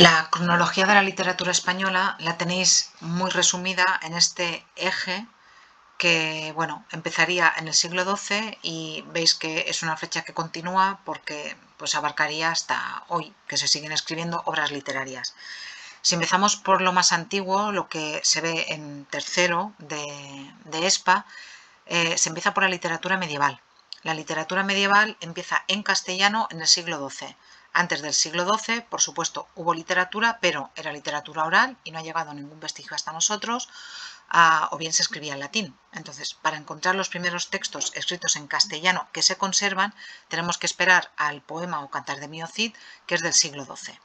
La cronología de la literatura española la tenéis muy resumida en este eje que, bueno, empezaría en el siglo XII y veis que es una fecha que continúa porque pues abarcaría hasta hoy, que se siguen escribiendo obras literarias. Si empezamos por lo más antiguo, lo que se ve en tercero de ESPA, se empieza por la literatura medieval. La literatura medieval empieza en castellano en el siglo XII. Antes del siglo XII, por supuesto, hubo literatura, pero era literatura oral y no ha llegado ningún vestigio hasta nosotros, o bien se escribía en latín. Entonces, para encontrar los primeros textos escritos en castellano que se conservan, tenemos que esperar al poema o cantar de Mio Cid, que es del siglo XII.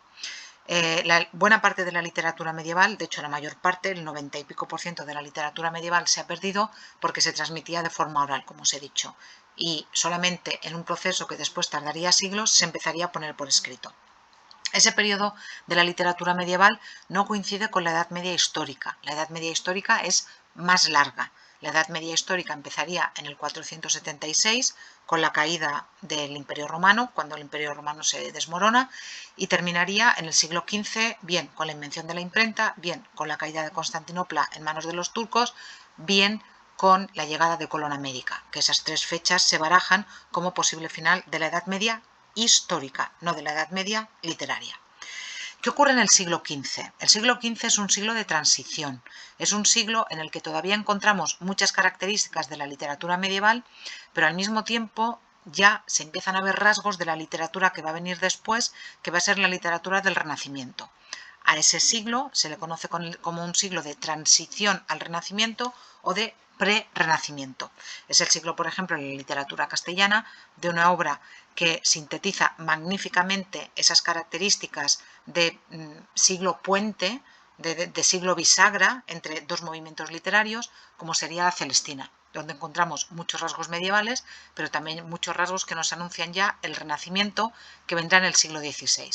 La buena parte de la literatura medieval, de hecho la mayor parte, el 90 y pico por ciento de la literatura medieval se ha perdido porque se transmitía de forma oral, como os he dicho, y solamente en un proceso que después tardaría siglos se empezaría a poner por escrito. Ese periodo de la literatura medieval no coincide con la Edad Media histórica. La Edad Media histórica es más larga. La Edad Media histórica empezaría en el 476 con la caída del Imperio Romano, cuando el Imperio Romano se desmorona, y terminaría en el siglo XV, bien con la invención de la imprenta, bien con la caída de Constantinopla en manos de los turcos, bien con la llegada de Colón a América, que esas tres fechas se barajan como posible final de la Edad Media histórica, no de la Edad Media literaria. ¿Qué ocurre en el siglo XV? El siglo XV es un siglo de transición, es un siglo en el que todavía encontramos muchas características de la literatura medieval, pero al mismo tiempo ya se empiezan a ver rasgos de la literatura que va a venir después, que va a ser la literatura del Renacimiento. A ese siglo se le conoce como un siglo de transición al Renacimiento o de pre-Renacimiento. Es el siglo, por ejemplo, en la literatura castellana, de una obra que sintetiza magníficamente esas características de siglo puente, de siglo bisagra entre dos movimientos literarios, como sería la Celestina, donde encontramos muchos rasgos medievales, pero también muchos rasgos que nos anuncian ya el Renacimiento, que vendrá en el siglo XVI.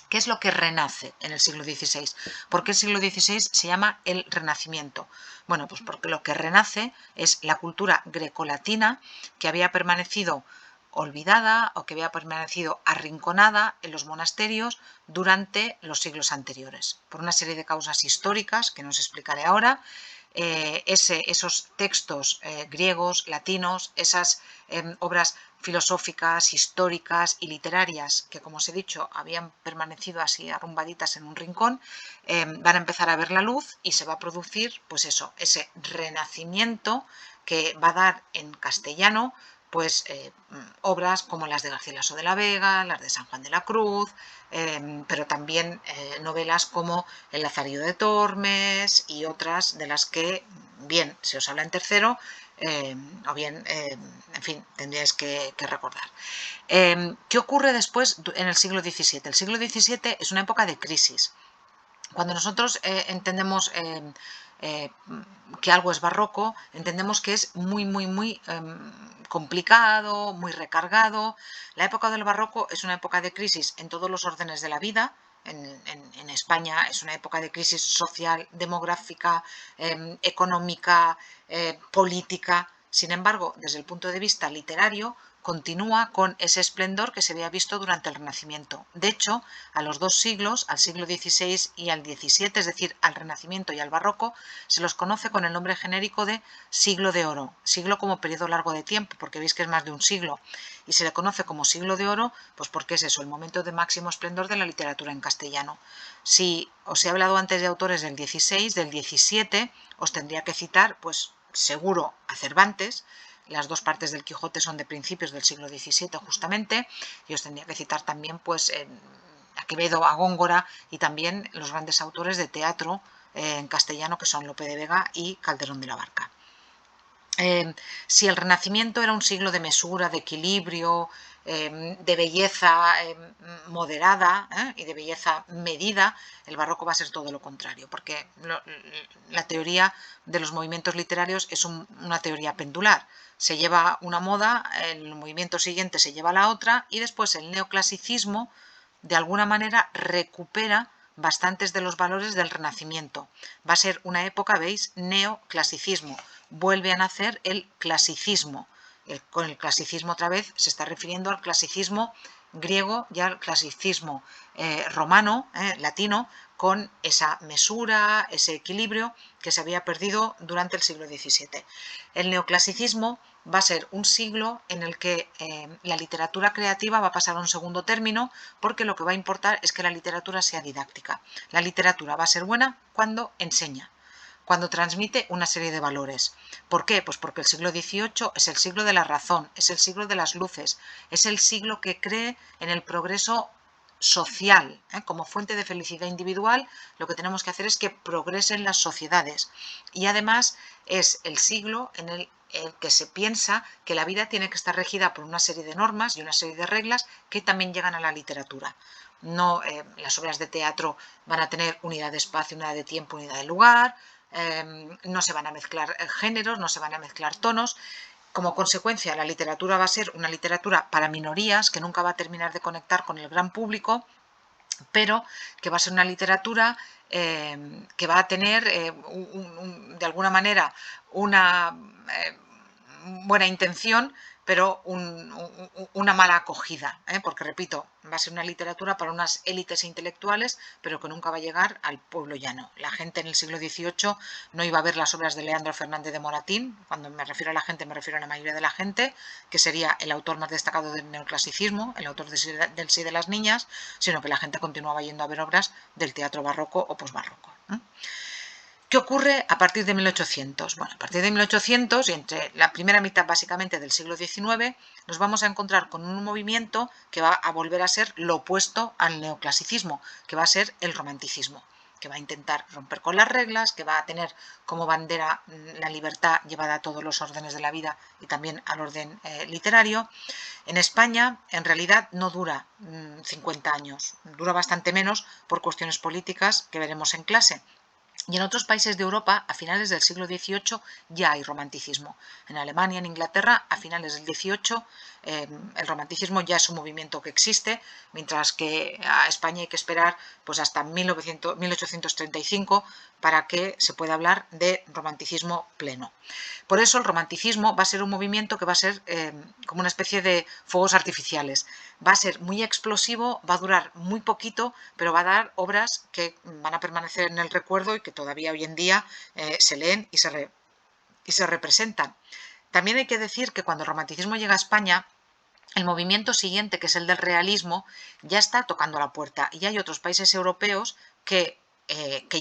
¿Qué es lo que renace en el siglo XVI? ¿Por qué el siglo XVI se llama el Renacimiento? Bueno, pues porque lo que renace es la cultura grecolatina que había permanecido olvidada o que había permanecido arrinconada en los monasterios durante los siglos anteriores, por una serie de causas históricas que nos explicaré ahora. Esos textos griegos, latinos, esas obras filosóficas, históricas y literarias que, como os he dicho, habían permanecido así arrumbaditas en un rincón, van a empezar a ver la luz y se va a producir, pues eso, ese renacimiento que va a dar en castellano pues obras como las de García Laso de la Vega, las de San Juan de la Cruz, pero también novelas como El Lazarillo de Tormes y otras de las que bien se os habla en tercero o bien, en fin, tendríais que recordar. ¿Qué ocurre después en el siglo XVII? El siglo XVII es una época de crisis. Cuando nosotros entendemos que algo es barroco, entendemos que es muy complicado, muy recargado. La época del barroco es una época de crisis en todos los órdenes de la vida. En España es una época de crisis social, demográfica, económica, política. Sin embargo, desde el punto de vista literario, continúa con ese esplendor que se había visto durante el Renacimiento. De hecho, a los dos siglos, al siglo XVI y al XVII, es decir, al Renacimiento y al Barroco, se los conoce con el nombre genérico de siglo de oro. Siglo como periodo largo de tiempo, porque veis que es más de un siglo. Y se le conoce como siglo de oro, pues porque es eso, el momento de máximo esplendor de la literatura en castellano. Si os he hablado antes de autores del XVI, del XVII, os tendría que citar, pues seguro, a Cervantes. Las dos partes del Quijote son de principios del siglo XVII justamente, y os tendría que citar también pues a Quevedo, a Góngora y también los grandes autores de teatro en castellano que son Lope de Vega y Calderón de la Barca. Si el Renacimiento era un siglo de mesura, de equilibrio, de belleza moderada y de belleza medida, el barroco va a ser todo lo contrario, porque la teoría de los movimientos literarios es una teoría pendular. Se lleva una moda, el movimiento siguiente se lleva la otra y después el neoclasicismo de alguna manera recupera bastantes de los valores del Renacimiento. Va a ser una época, veis, neoclasicismo. Vuelve a nacer el clasicismo. Con el clasicismo otra vez se está refiriendo al clasicismo griego, ya el clasicismo romano, latino, con esa mesura, ese equilibrio que se había perdido durante el siglo XVII. El neoclasicismo va a ser un siglo en el que la literatura creativa va a pasar a un segundo término, porque lo que va a importar es que la literatura sea didáctica. La literatura va a ser buena cuando enseña, cuando transmite una serie de valores. ¿Por qué? Pues porque el siglo XVIII es el siglo de la razón, es el siglo de las luces, es el siglo que cree en el progreso social. Como fuente de felicidad individual, lo que tenemos que hacer es que progresen las sociedades. Y además es el siglo en el que se piensa que la vida tiene que estar regida por una serie de normas y una serie de reglas que también llegan a la literatura. No, las obras de teatro van a tener unidad de espacio, unidad de tiempo, unidad de lugar, no se van a mezclar géneros, no se van a mezclar tonos. Como consecuencia, la literatura va a ser una literatura para minorías que nunca va a terminar de conectar con el gran público, pero que va a ser una literatura que va a tener de alguna manera una buena intención, pero una mala acogida, porque repito, va a ser una literatura para unas élites intelectuales, pero que nunca va a llegar al pueblo llano. La gente en el siglo XVIII no iba a ver las obras de Leandro Fernández de Moratín. Cuando me refiero a la gente, me refiero a la mayoría de la gente, que sería el autor más destacado del neoclasicismo, el autor del Sí de las niñas, sino que la gente continuaba yendo a ver obras del teatro barroco o posbarroco. ¿Qué ocurre a partir de 1800? Bueno, a partir de 1800 y entre la primera mitad básicamente del siglo XIX nos vamos a encontrar con un movimiento que va a volver a ser lo opuesto al neoclasicismo, que va a ser el romanticismo, que va a intentar romper con las reglas, que va a tener como bandera la libertad llevada a todos los órdenes de la vida y también al orden literario. En España, en realidad, no dura 50 años, dura bastante menos por cuestiones políticas que veremos en clase. Y en otros países de Europa, a finales del siglo XVIII, ya hay romanticismo. En Alemania, en Inglaterra, a finales del XVIII, el romanticismo ya es un movimiento que existe, mientras que a España hay que esperar pues, hasta 1835 para que se pueda hablar de romanticismo pleno. Por eso el romanticismo va a ser un movimiento que va a ser como una especie de fuegos artificiales. Va a ser muy explosivo, va a durar muy poquito, pero va a dar obras que van a permanecer en el recuerdo y que todavía hoy en día se leen y se representan. También hay que decir que cuando el romanticismo llega a España, el movimiento siguiente, que es el del realismo, ya está tocando la puerta y hay otros países europeos que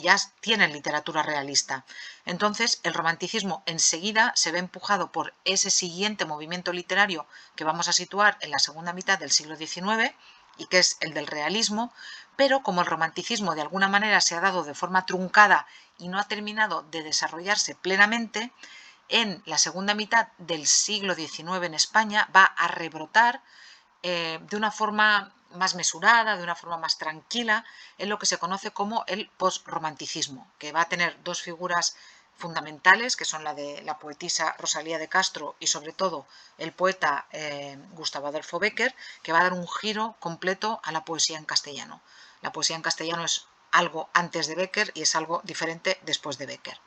ya tienen literatura realista. Entonces, el romanticismo enseguida se ve empujado por ese siguiente movimiento literario que vamos a situar en la segunda mitad del siglo XIX y que es el del realismo, pero como el romanticismo de alguna manera se ha dado de forma truncada y no ha terminado de desarrollarse plenamente, en la segunda mitad del siglo XIX en España va a rebrotar de una forma más mesurada, de una forma más tranquila, en lo que se conoce como el postromanticismo, que va a tener dos figuras fundamentales, que son la de la poetisa Rosalía de Castro y sobre todo el poeta Gustavo Adolfo Bécquer, que va a dar un giro completo a la poesía en castellano. La poesía en castellano es algo antes de Bécquer y es algo diferente después de Bécquer.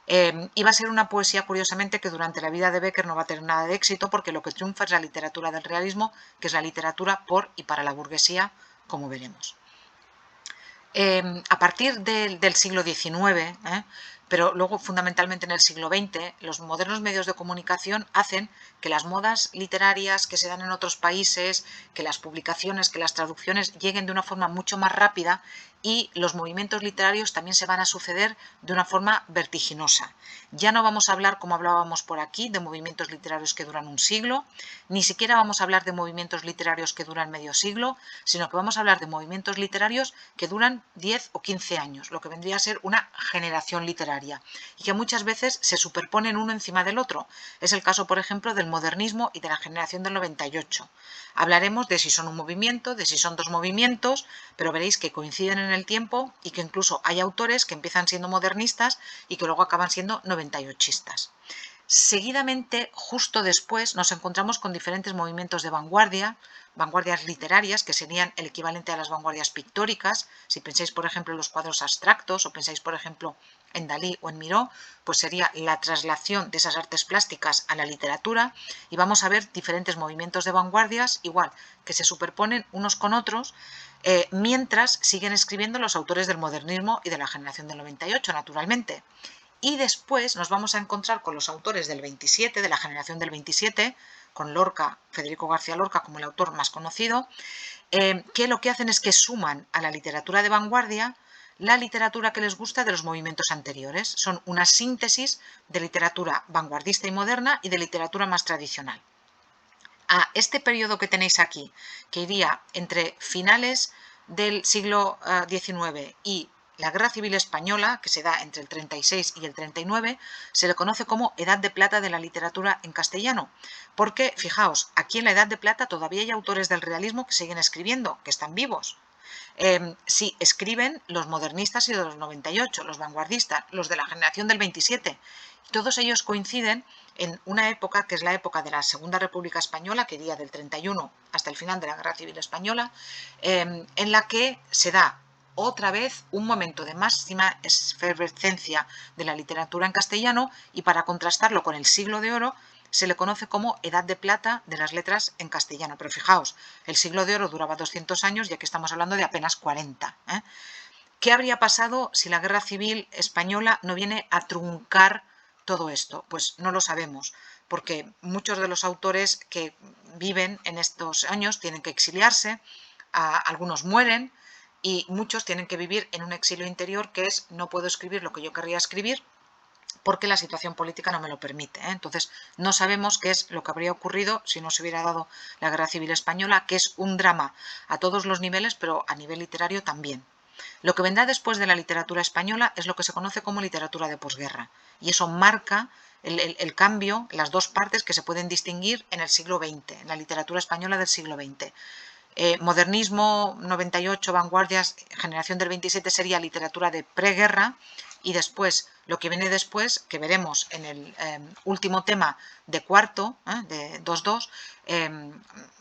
Y va a ser una poesía, curiosamente, que durante la vida de Bécquer no va a tener nada de éxito, porque lo que triunfa es la literatura del realismo, que es la literatura por y para la burguesía, como veremos. A partir del siglo XIX, pero luego fundamentalmente en el siglo XX, los modernos medios de comunicación hacen que las modas literarias que se dan en otros países, que las publicaciones, que las traducciones lleguen de una forma mucho más rápida y los movimientos literarios también se van a suceder de una forma vertiginosa. Ya no vamos a hablar, como hablábamos por aquí, de movimientos literarios que duran un siglo, ni siquiera vamos a hablar de movimientos literarios que duran medio siglo, sino que vamos a hablar de movimientos literarios que duran 10 o 15 años, lo que vendría a ser una generación literaria, y que muchas veces se superponen uno encima del otro. Es el caso, por ejemplo, del modernismo y de la generación del 98. Hablaremos de si son un movimiento, de si son dos movimientos, pero veréis que coinciden en el tiempo y que incluso hay autores que empiezan siendo modernistas y que luego acaban siendo 98istas. Seguidamente, justo después, nos encontramos con diferentes movimientos de vanguardia, vanguardias literarias, que serían el equivalente a las vanguardias pictóricas. Si pensáis, por ejemplo, en los cuadros abstractos, o pensáis, por ejemplo, en Dalí o en Miró, pues sería la traslación de esas artes plásticas a la literatura, y vamos a ver diferentes movimientos de vanguardias, igual, que se superponen unos con otros, mientras siguen escribiendo los autores del modernismo y de la generación del 98, naturalmente. Y después nos vamos a encontrar con los autores del 27, de la generación del 27, con Lorca, Federico García Lorca como el autor más conocido, que lo que hacen es que suman a la literatura de vanguardia la literatura que les gusta de los movimientos anteriores. Son una síntesis de literatura vanguardista y moderna y de literatura más tradicional. A este periodo que tenéis aquí, que iría entre finales del siglo XIX y la Guerra Civil Española, que se da entre el 36 y el 39, se le conoce como Edad de Plata de la literatura en castellano, porque, fijaos, aquí en la Edad de Plata todavía hay autores del realismo que siguen escribiendo, que están vivos. Sí, escriben los modernistas y de los 98, los vanguardistas, los de la generación del 27. Todos ellos coinciden en una época que es la época de la Segunda República Española, que iría del 31 hasta el final de la Guerra Civil Española, en la que se da otra vez un momento de máxima efervescencia de la literatura en castellano, y para contrastarlo con el siglo de oro se le conoce como Edad de Plata de las letras en castellano. Pero fijaos, el siglo de oro duraba 200 años y aquí estamos hablando de apenas 40. ¿Qué habría pasado si la Guerra Civil Española no viene a truncar todo esto? Pues no lo sabemos, porque muchos de los autores que viven en estos años tienen que exiliarse, algunos mueren y muchos tienen que vivir en un exilio interior, que es: no puedo escribir lo que yo querría escribir porque la situación política no me lo permite. Entonces, no sabemos qué es lo que habría ocurrido si no se hubiera dado la Guerra Civil Española, que es un drama a todos los niveles, pero a nivel literario también. Lo que vendrá después de la literatura española es lo que se conoce como literatura de posguerra, y eso marca el cambio, las dos partes que se pueden distinguir en el siglo XX, en la literatura española del siglo XX. Modernismo, 98, vanguardias, generación del 27 sería literatura de preguerra, y después, lo que viene después, que veremos en el último tema de cuarto, de 2.2,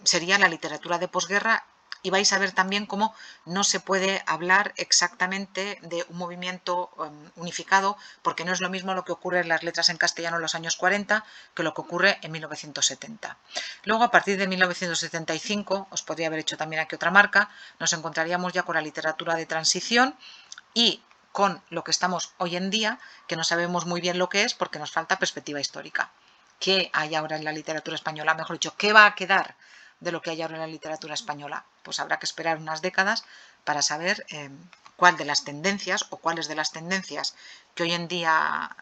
sería la literatura de posguerra. Y vais a ver también cómo no se puede hablar exactamente de un movimiento unificado, porque no es lo mismo lo que ocurre en las letras en castellano en los años 40 que lo que ocurre en 1970. Luego, a partir de 1975, os podría haber hecho también aquí otra marca, nos encontraríamos ya con la literatura de transición y con lo que estamos hoy en día, que no sabemos muy bien lo que es porque nos falta perspectiva histórica. ¿Qué hay ahora en la literatura española? Mejor dicho, ¿qué va a quedar de lo que hay ahora en la literatura española? Pues habrá que esperar unas décadas para saber cuál de las tendencias o cuáles de las tendencias que hoy en día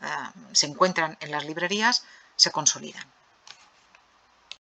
se encuentran en las librerías se consolidan.